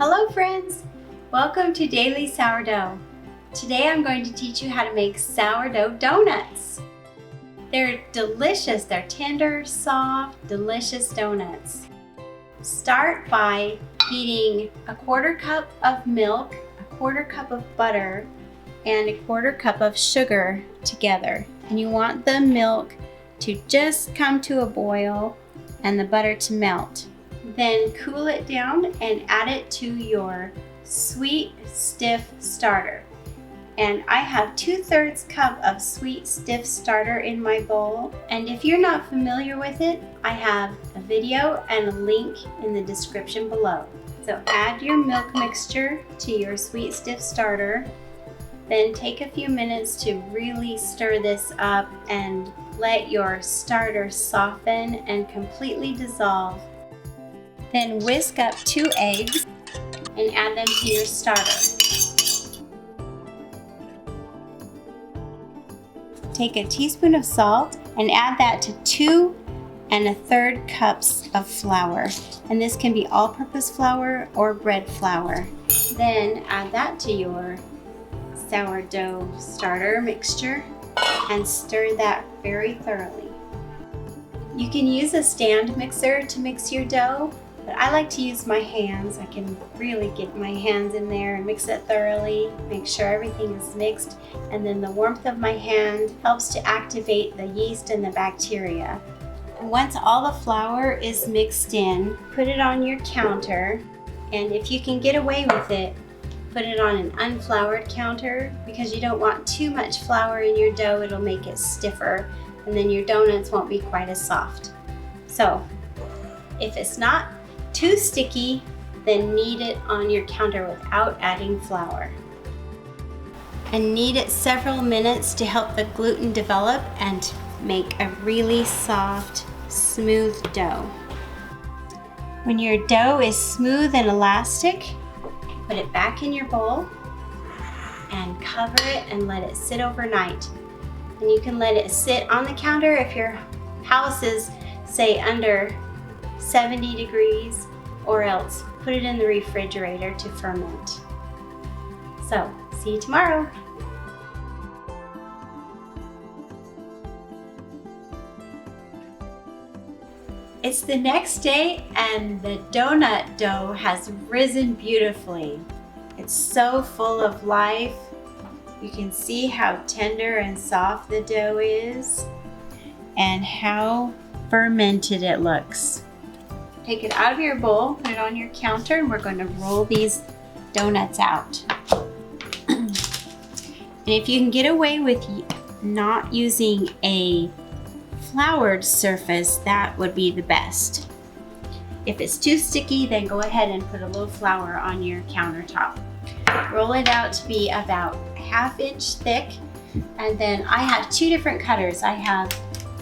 Hello friends! Welcome to Daily Sourdough. Today I'm going to teach you how to make sourdough donuts. They're delicious. They're tender, soft, delicious donuts. Start by heating a 1/4 cup of milk, a 1/4 cup of butter, and a 1/4 cup of sugar together. And you want the milk to just come to a boil and the butter to melt. Then cool it down and add it to your sweet stiff starter. And I have 2/3 cup of sweet stiff starter in my bowl. And if you're not familiar with it, I have a video and a link in the description below. So add your milk mixture to your sweet stiff starter. Then take a few minutes to really stir this up and let your starter soften and completely dissolve. Then whisk up 2 eggs and add them to your starter. Take a teaspoon of salt and add that to 2 1/3 cups of flour. And this can be all-purpose flour or bread flour. Then add that to your sourdough starter mixture and stir that very thoroughly. You can use a stand mixer to mix your dough, but I like to use my hands. I can really get my hands in there and mix it thoroughly, make sure everything is mixed, and then the warmth of my hand helps to activate the yeast and the bacteria. Once all the flour is mixed in, put it on your counter, and if you can get away with it, put it on an unfloured counter because you don't want too much flour in your dough. It'll make it stiffer, and then your donuts won't be quite as soft. So if it's not too sticky, then knead it on your counter without adding flour. And knead it several minutes to help the gluten develop and make a really soft, smooth dough. When your dough is smooth and elastic, put it back in your bowl and cover it and let it sit overnight. And you can let it sit on the counter if your house is, say, under 70 degrees, or else put it in the refrigerator to ferment. So, see you tomorrow. It's the next day and the donut dough has risen beautifully. It's so full of life. You can see how tender and soft the dough is and how fermented it looks. Take it out of your bowl, put it on your counter, and we're going to roll these donuts out. And if you can get away with not using a floured surface, that would be the best. If it's too sticky, then go ahead and put a little flour on your countertop. Roll it out to be about 1/2 inch thick, and then I have 2 different cutters. I have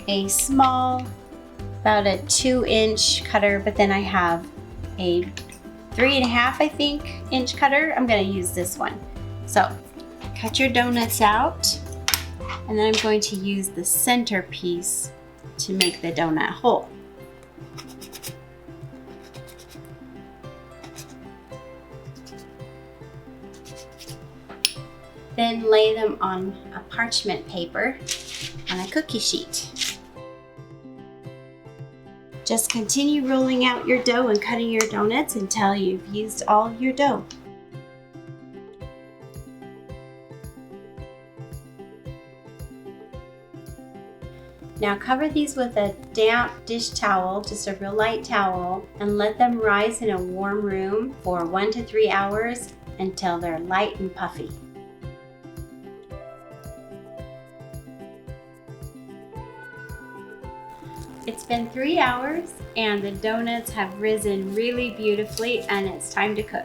a small, about a 2-inch cutter, but then I have a 3.5, I think, inch cutter. I'm going to use this one. So cut your donuts out, and then I'm going to use the center piece to make the donut hole. Then lay them on a parchment paper on a cookie sheet. Just continue rolling out your dough and cutting your donuts until you've used all of your dough. Now cover these with a damp dish towel, just a real light towel, and let them rise in a warm room for 1 to 3 hours until they're light and puffy. It's been 3 hours and the donuts have risen really beautifully, and it's time to cook.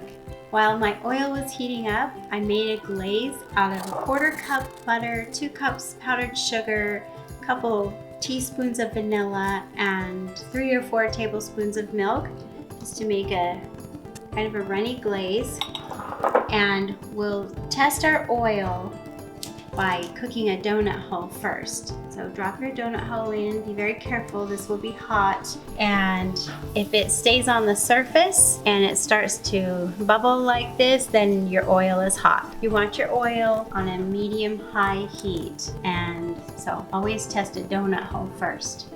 While my oil was heating up, I made a glaze out of a 1/4 cup butter, 2 cups powdered sugar, a couple teaspoons of vanilla, and 3 or 4 tablespoons of milk, just to make a kind of a runny glaze. And we'll test our oil by cooking a donut hole first. So drop your donut hole in, be very careful, this will be hot. And if it stays on the surface and it starts to bubble like this, then your oil is hot. You want your oil on a medium-high heat. And so always test a donut hole first.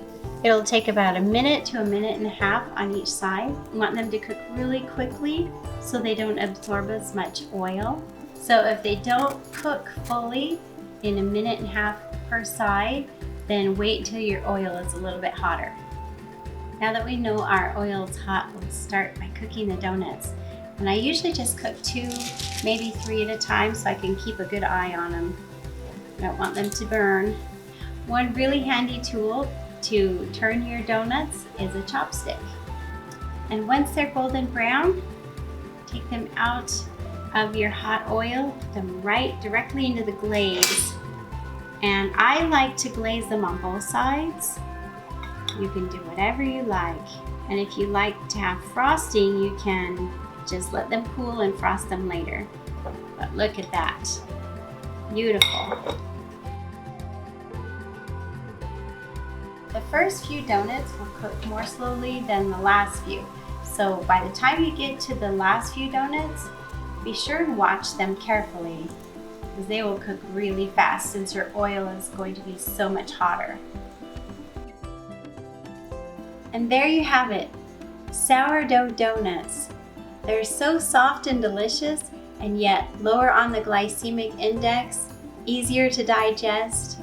It'll take about a minute to a minute and a half on each side. You want them to cook really quickly so they don't absorb as much oil. So if they don't cook fully in a minute and a half per side, then wait until your oil is a little bit hotter. Now that we know our oil is hot, we'll start by cooking the donuts. And I usually just cook 2, maybe 3 at a time so I can keep a good eye on them. I don't want them to burn. One really handy tool to turn your donuts is a chopstick. And once they're golden brown, take them out of your hot oil, put them right directly into the glaze. And I like to glaze them on both sides. You can do whatever you like. And if you like to have frosting, you can just let them cool and frost them later. But look at that. Beautiful. The first few donuts will cook more slowly than the last few. So by the time you get to the last few donuts, be sure to watch them carefully because they will cook really fast since your oil is going to be so much hotter. And there you have it, sourdough donuts. They're so soft and delicious and yet lower on the glycemic index, easier to digest.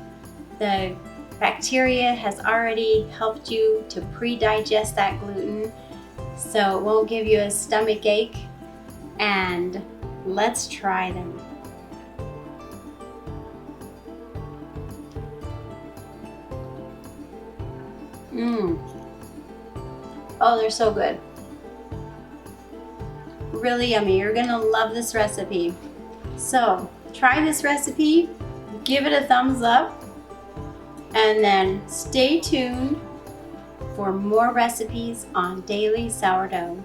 The bacteria has already helped you to pre-digest that gluten, so it won't give you a stomach ache. And let's try them. Oh, they're so good. Really yummy. You're gonna love this recipe. So try this recipe, give it a thumbs up, and then stay tuned for more recipes on Daily Sourdough.